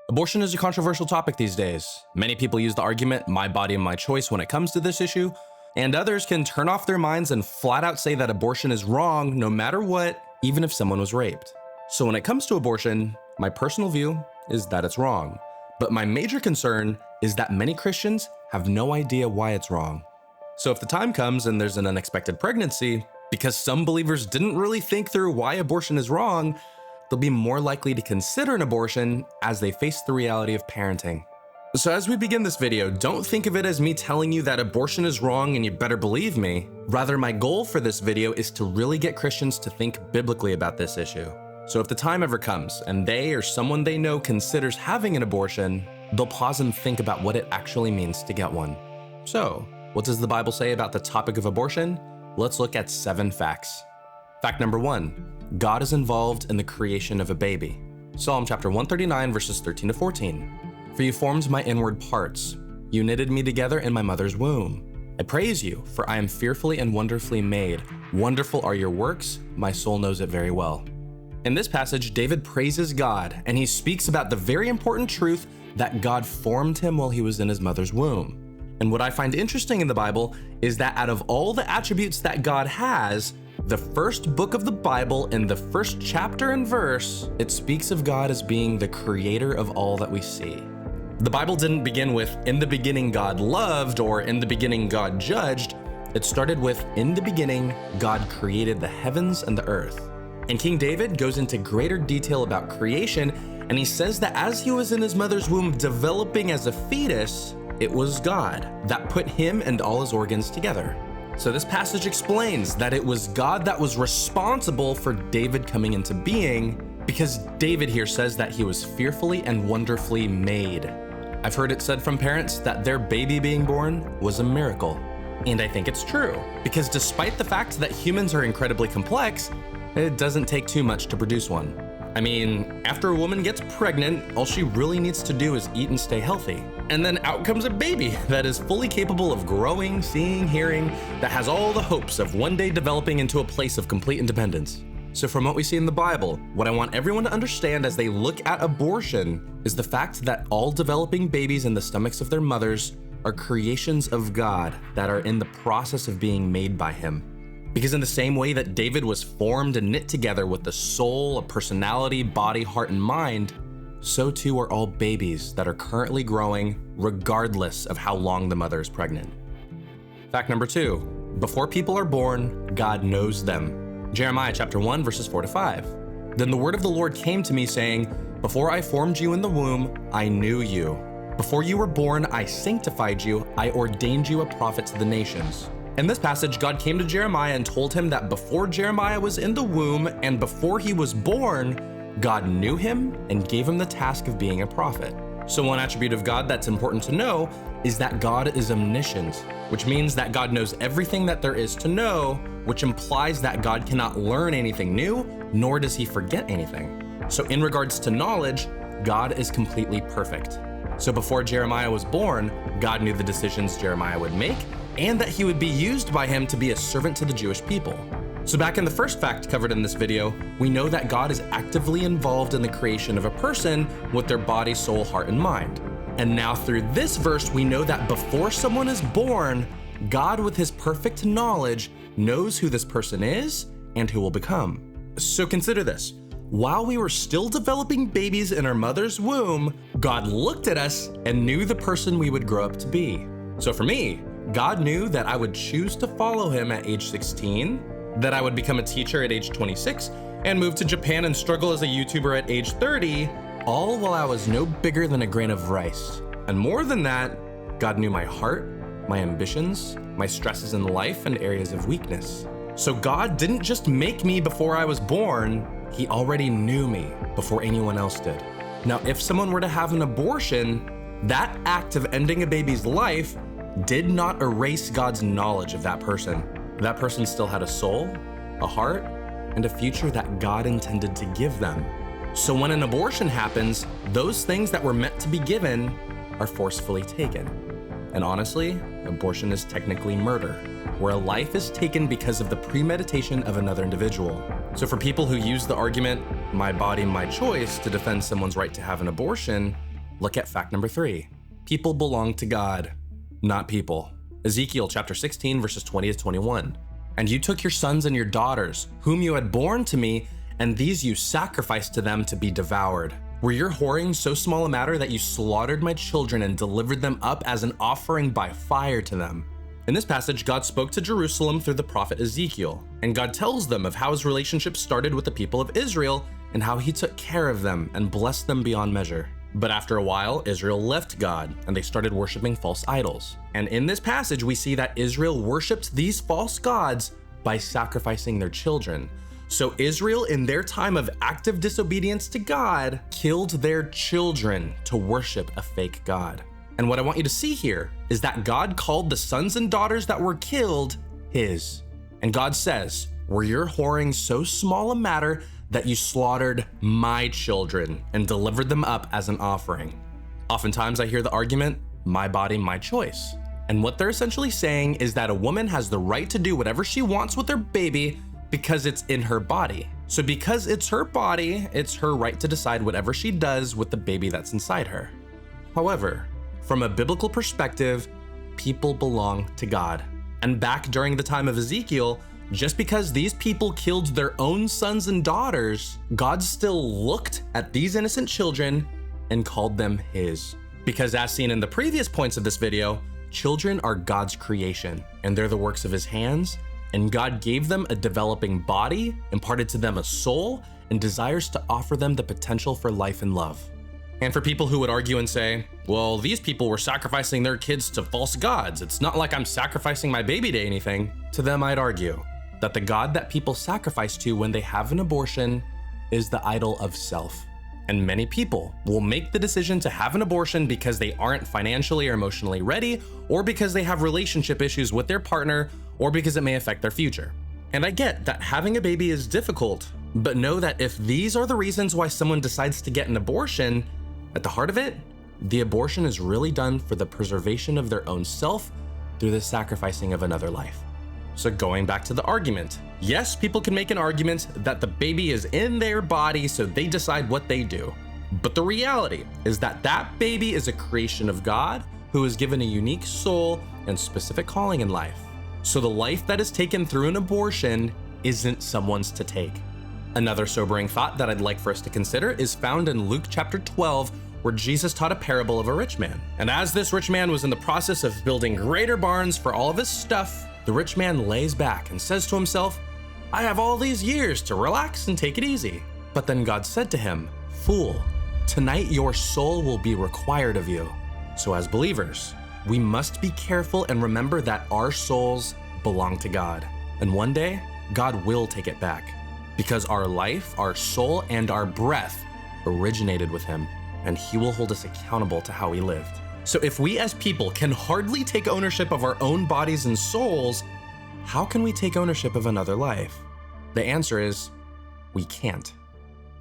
Abortion is a controversial topic these days. Many people use the argument, my body, my choice, when it comes to this issue, and others can turn off their minds and flat out say that abortion is wrong no matter what, even if someone was raped. So when it comes to abortion, my personal view is that it's wrong. But my major concern is that many Christians have no idea why it's wrong. So if the time comes and there's an unexpected pregnancy, because some believers didn't really think through why abortion is wrong, they'll be more likely to consider an abortion as they face the reality of parenting. So as we begin this video, don't think of it as me telling you that abortion is wrong and you better believe me. Rather, my goal for this video is to really get Christians to think biblically about this issue. So if the time ever comes and they or someone they know considers having an abortion, they'll pause and think about what it actually means to get one. So, what does the Bible say about the topic of abortion? Let's look at 7 facts. Fact number 1. God is involved in the creation of a baby. Psalm chapter 139 verses 13 to 14. For you formed my inward parts. You knitted me together in my mother's womb. I praise you, for I am fearfully and wonderfully made. Wonderful are your works. My soul knows it very well. In this passage, David praises God, and he speaks about the very important truth that God formed him while he was in his mother's womb. And what I find interesting in the Bible is that out of all the attributes that God has, the first book of the Bible, in the first chapter and verse, it speaks of God as being the creator of all that we see. The Bible didn't begin with, in the beginning God loved, or in the beginning God judged. It started with, in the beginning, God created the heavens and the earth. And King David goes into greater detail about creation, and he says that as he was in his mother's womb developing as a fetus, it was God that put him and all his organs together. So this passage explains that it was God that was responsible for David coming into being, because David here says that he was fearfully and wonderfully made. I've heard it said from parents that their baby being born was a miracle. And I think it's true, because despite the fact that humans are incredibly complex, it doesn't take too much to produce one. I mean, after a woman gets pregnant, all she really needs to do is eat and stay healthy. And then out comes a baby that is fully capable of growing, seeing, hearing, that has all the hopes of one day developing into a place of complete independence. So from what we see in the Bible, what I want everyone to understand as they look at abortion is the fact that all developing babies in the stomachs of their mothers are creations of God that are in the process of being made by him. Because in the same way that David was formed and knit together with the soul, a personality, body, heart, and mind, so too are all babies that are currently growing regardless of how long the mother is pregnant. Fact number 2, before people are born, God knows them. Jeremiah chapter 1 verses 4 to 5. Then the word of the Lord came to me saying, before I formed you in the womb, I knew you. Before you were born, I sanctified you. I ordained you a prophet to the nations. In this passage, God came to Jeremiah and told him that before Jeremiah was in the womb and before he was born, God knew him and gave him the task of being a prophet. So one attribute of God that's important to know is that God is omniscient, which means that God knows everything that there is to know, which implies that God cannot learn anything new, nor does he forget anything. So in regards to knowledge, God is completely perfect. So before Jeremiah was born, God knew the decisions Jeremiah would make, and that he would be used by him to be a servant to the Jewish people. So back in the first fact covered in this video, we know that God is actively involved in the creation of a person with their body, soul, heart, and mind. And now through this verse, we know that before someone is born, God with his perfect knowledge knows who this person is and who will become. So consider this. While we were still developing babies in our mother's womb, God looked at us and knew the person we would grow up to be. So for me, God knew that I would choose to follow him at age 16, that I would become a teacher at age 26, and move to Japan and struggle as a YouTuber at age 30, all while I was no bigger than a grain of rice. And more than that, God knew my heart, my ambitions, my stresses in life, and areas of weakness. So God didn't just make me before I was born, he already knew me before anyone else did. Now, if someone were to have an abortion, that act of ending a baby's life did not erase God's knowledge of that person. That person still had a soul, a heart, and a future that God intended to give them. So when an abortion happens, those things that were meant to be given are forcefully taken. And honestly, abortion is technically murder, where a life is taken because of the premeditation of another individual. So for people who use the argument, my body, my choice, to defend someone's right to have an abortion, look at fact number 3. People belong to God, not people. Ezekiel chapter 16, verses 20 to 21. And you took your sons and your daughters, whom you had borne to me, and these you sacrificed to them to be devoured. Were your whoring so small a matter that you slaughtered my children and delivered them up as an offering by fire to them? In this passage, God spoke to Jerusalem through the prophet Ezekiel, and God tells them of how his relationship started with the people of Israel and how he took care of them and blessed them beyond measure. But after a while, Israel left God and they started worshiping false idols. And in this passage, we see that Israel worshiped these false gods by sacrificing their children. So Israel, in their time of active disobedience to God, killed their children to worship a fake God. And what I want you to see here is that God called the sons and daughters that were killed his. And God says, were your whoring so small a matter that you slaughtered my children and delivered them up as an offering? Oftentimes I hear the argument, my body, my choice. And what they're essentially saying is that a woman has the right to do whatever she wants with her baby because it's in her body. So because it's her body, it's her right to decide whatever she does with the baby that's inside her. However, from a biblical perspective, people belong to God. And back during the time of Ezekiel, just because these people killed their own sons and daughters, God still looked at these innocent children and called them his. Because as seen in the previous points of this video, children are God's creation, and they're the works of his hands, and God gave them a developing body, imparted to them a soul, and desires to offer them the potential for life and love. And for people who would argue and say, well, these people were sacrificing their kids to false gods, it's not like I'm sacrificing my baby to anything, to them I'd argue that the God that people sacrifice to when they have an abortion is the idol of self. And many people will make the decision to have an abortion because they aren't financially or emotionally ready, or because they have relationship issues with their partner, or because it may affect their future. And I get that having a baby is difficult, but know that if these are the reasons why someone decides to get an abortion, at the heart of it, the abortion is really done for the preservation of their own self through the sacrificing of another life. So going back to the argument, yes, people can make an argument that the baby is in their body, so they decide what they do. But the reality is that that baby is a creation of God who is given a unique soul and specific calling in life. So the life that is taken through an abortion isn't someone's to take. Another sobering thought that I'd like for us to consider is found in Luke chapter 12, where Jesus taught a parable of a rich man. And as this rich man was in the process of building greater barns for all of his stuff, the rich man lays back and says to himself, I have all these years to relax and take it easy. But then God said to him, fool, tonight your soul will be required of you. So as believers, we must be careful and remember that our souls belong to God. And one day, God will take it back, because our life, our soul, and our breath originated with him, and he will hold us accountable to how we lived. So if we as people can hardly take ownership of our own bodies and souls, how can we take ownership of another life? The answer is, we can't,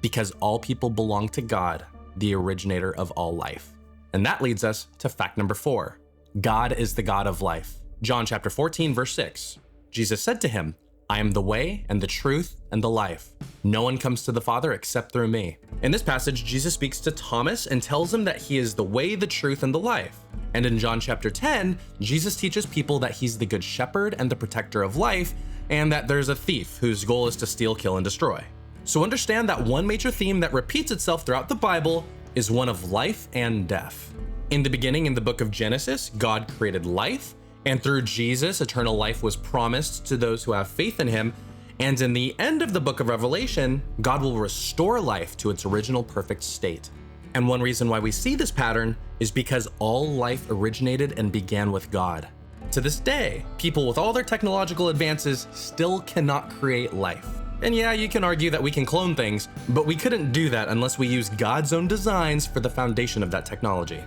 because all people belong to God, the originator of all life. And that leads us to fact number 4. God is the God of life. John chapter 14, verse 6. Jesus said to him, I am the way and the truth and the life. No one comes to the Father except through me. In this passage, Jesus speaks to Thomas and tells him that he is the way, the truth, and the life. And in John chapter 10, Jesus teaches people that he's the good shepherd and the protector of life, and that there's a thief whose goal is to steal, kill, and destroy. So understand that one major theme that repeats itself throughout the Bible is one of life and death. In the beginning, in the book of Genesis, God created life, and through Jesus, eternal life was promised to those who have faith in him. And in the end of the book of Revelation, God will restore life to its original perfect state. And one reason why we see this pattern is because all life originated and began with God. To this day, people with all their technological advances still cannot create life. And yeah, you can argue that we can clone things, but we couldn't do that unless we use God's own designs for the foundation of that technology.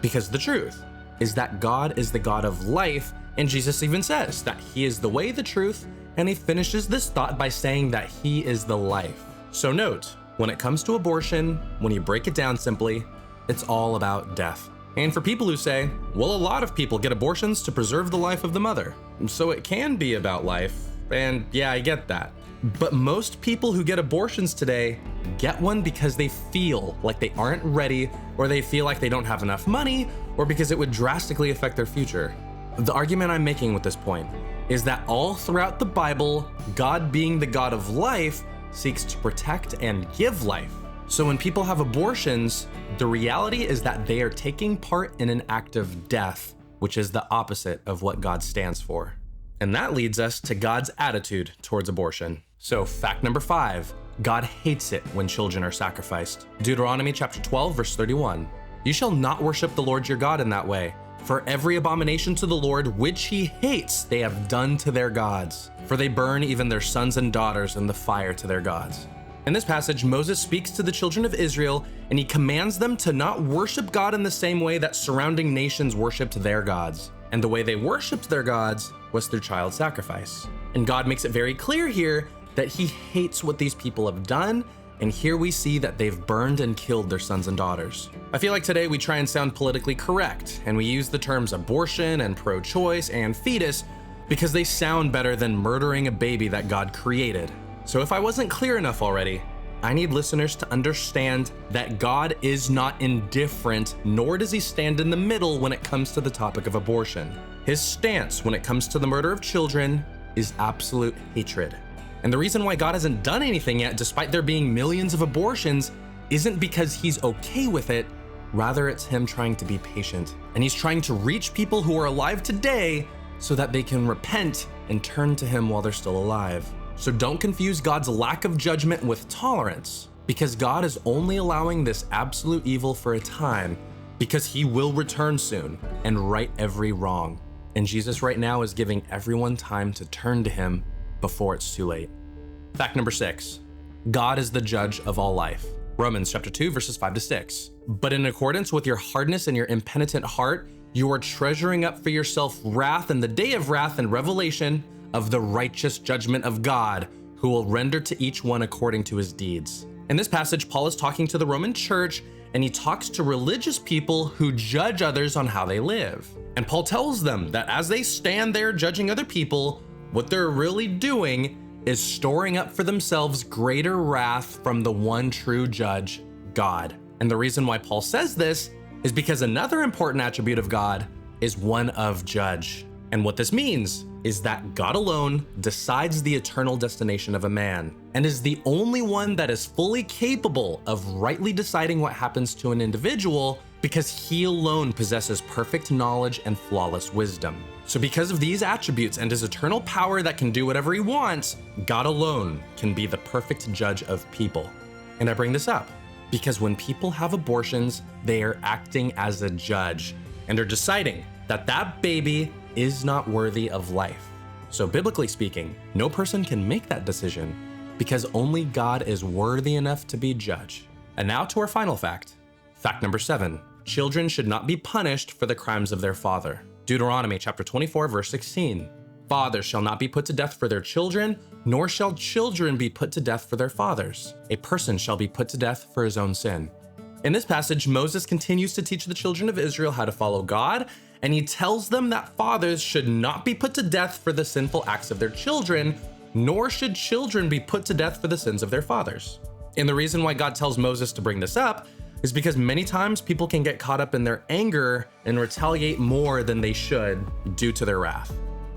Because the truth is that God is the God of life, and Jesus even says that he is the way, the truth, and he finishes this thought by saying that he is the life. So note, when it comes to abortion, when you break it down simply, it's all about death. And for people who say, well, a lot of people get abortions to preserve the life of the mother, so it can be about life, and yeah, I get that. But most people who get abortions today get one because they feel like they aren't ready, or they feel like they don't have enough money, or because it would drastically affect their future. The argument I'm making with this point is that all throughout the Bible, God, being the God of life, seeks to protect and give life. So when people have abortions, the reality is that they are taking part in an act of death, which is the opposite of what God stands for. And that leads us to God's attitude towards abortion. So fact number 5, God hates it when children are sacrificed. Deuteronomy chapter 12, verse 31. You shall not worship the Lord your God in that way. For every abomination to the Lord which he hates, they have done to their gods. For they burn even their sons and daughters in the fire to their gods. In this passage, Moses speaks to the children of Israel, and he commands them to not worship God in the same way that surrounding nations worshiped their gods. And the way they worshiped their gods was through child sacrifice. And God makes it very clear here that he hates what these people have done, and here we see that they've burned and killed their sons and daughters. I feel like today we try and sound politically correct, and we use the terms abortion and pro-choice and fetus because they sound better than murdering a baby that God created. So if I wasn't clear enough already, I need listeners to understand that God is not indifferent, nor does he stand in the middle when it comes to the topic of abortion. His stance when it comes to the murder of children is absolute hatred. And the reason why God hasn't done anything yet, despite there being millions of abortions, isn't because he's okay with it. Rather, it's him trying to be patient. And he's trying to reach people who are alive today so that they can repent and turn to him while they're still alive. So don't confuse God's lack of judgment with tolerance, because God is only allowing this absolute evil for a time, because he will return soon and right every wrong. And Jesus right now is giving everyone time to turn to him before it's too late. Fact number 6, God is the judge of all life. Romans chapter 2, verses 5-6. But in accordance with your hardness and your impenitent heart, you are treasuring up for yourself wrath in the day of wrath and revelation of the righteous judgment of God, who will render to each one according to his deeds. In this passage, Paul is talking to the Roman church, and he talks to religious people who judge others on how they live. And Paul tells them that as they stand there judging other people, what they're really doing is storing up for themselves greater wrath from the one true judge, God. And the reason why Paul says this is because another important attribute of God is one of judge. And what this means is that God alone decides the eternal destination of a man, and is the only one that is fully capable of rightly deciding what happens to an individual, because he alone possesses perfect knowledge and flawless wisdom. So because of these attributes and his eternal power that can do whatever he wants, God alone can be the perfect judge of people. And I bring this up because when people have abortions, they are acting as a judge and are deciding that that baby is not worthy of life. So biblically speaking, no person can make that decision because only God is worthy enough to be judge. And now to our final fact. Fact number 7, children should not be punished for the crimes of their father. Deuteronomy chapter 24, verse 16. Fathers shall not be put to death for their children, nor shall children be put to death for their fathers. A person shall be put to death for his own sin. In this passage, Moses continues to teach the children of Israel how to follow God, and he tells them that fathers should not be put to death for the sinful acts of their children, nor should children be put to death for the sins of their fathers. And the reason why God tells Moses to bring this up is because many times people can get caught up in their anger and retaliate more than they should due to their wrath.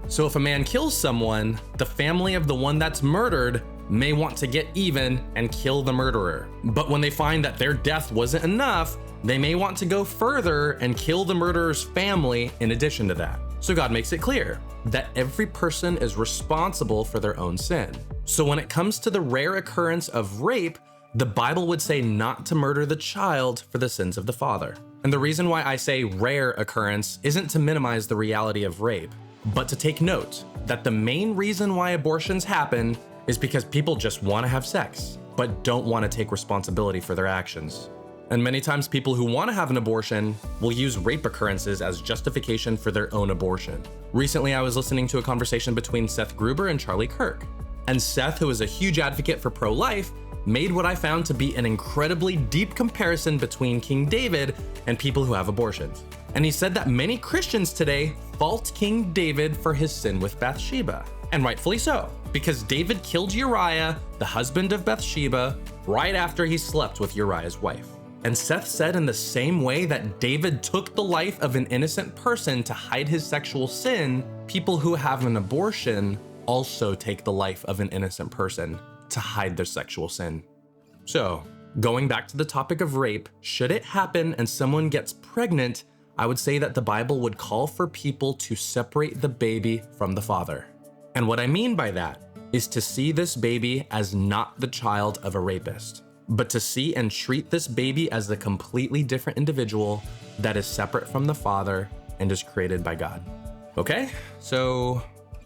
So if a man kills someone, the family of the one that's murdered may want to get even and kill the murderer. But when they find that their death wasn't enough, they may want to go further and kill the murderer's family in addition to that. So God makes it clear that every person is responsible for their own sin. So when it comes to the rare occurrence of rape, the Bible would say not to murder the child for the sins of the father. And the reason why I say rare occurrence isn't to minimize the reality of rape, but to take note that the main reason why abortions happen is because people just want to have sex, but don't want to take responsibility for their actions. And many times people who want to have an abortion will use rape occurrences as justification for their own abortion. Recently, I was listening to a conversation between Seth Gruber and Charlie Kirk. And Seth, who is a huge advocate for pro-life, made what I found to be an incredibly deep comparison between King David and people who have abortions. And he said that many Christians today fault King David for his sin with Bathsheba, and rightfully so. because David killed Uriah, the husband of Bathsheba, right after he slept with Uriah's wife. And Seth said in the same way that David took the life of an innocent person to hide his sexual sin, people who have an abortion also take the life of an innocent person to hide their sexual sin. So, going back to the topic of rape, should it happen and someone gets pregnant, I would say that the Bible would call for people to separate the baby from the father. And what I mean by that is to see this baby as not the child of a rapist, but to see and treat this baby as a completely different individual that is separate from the father and is created by God. Okay, so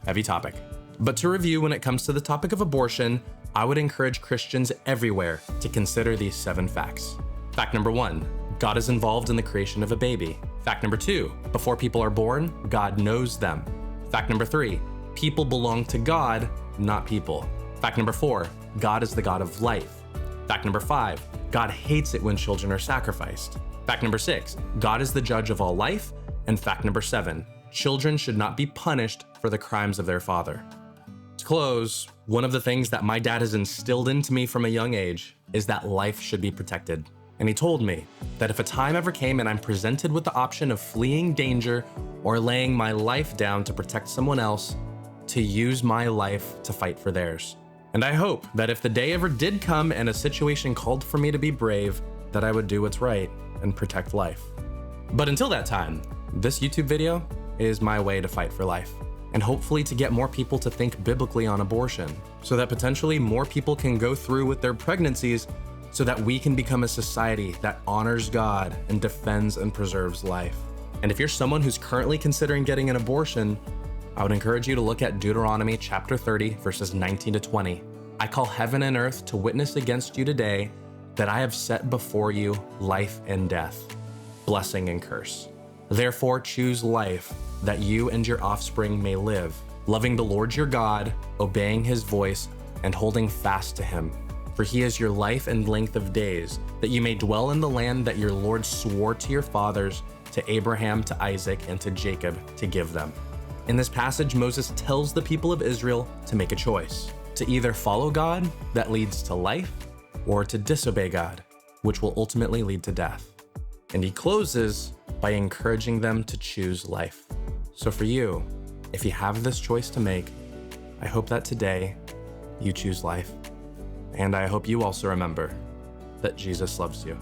heavy topic. But to review, when it comes to the topic of abortion, I would encourage Christians everywhere to consider these 7 facts. Fact number 1, God is involved in the creation of a baby. Fact number 2, before people are born, God knows them. Fact number 3, people belong to God, not people. Fact number 4, God is the God of life. Fact number 5, God hates it when children are sacrificed. Fact number 6, God is the judge of all life. And fact number 7, children should not be punished for the crimes of their father. To close, one of the things that my dad has instilled into me from a young age is that life should be protected. And he told me that if a time ever came and I'm presented with the option of fleeing danger or laying my life down to protect someone else, to use my life to fight for theirs. And I hope that if the day ever did come and a situation called for me to be brave, that I would do what's right and protect life. But until that time, this YouTube video is my way to fight for life, and hopefully to get more people to think biblically on abortion, so that potentially more people can go through with their pregnancies, so that we can become a society that honors God and defends and preserves life. And if you're someone who's currently considering getting an abortion, I would encourage you to look at Deuteronomy chapter 30, verses 19 to 20. I call heaven and earth to witness against you today that I have set before you life and death, blessing and curse. Therefore choose life, that you and your offspring may live, loving the Lord your God, obeying his voice, and holding fast to him. For he is your life and length of days, that you may dwell in the land that your Lord swore to your fathers, to Abraham, to Isaac, and to Jacob, to give them. In this passage, Moses tells the people of Israel to make a choice, to either follow God, that leads to life, or to disobey God, which will ultimately lead to death. And he closes by encouraging them to choose life. So for you, if you have this choice to make, I hope that today you choose life. And I hope you also remember that Jesus loves you.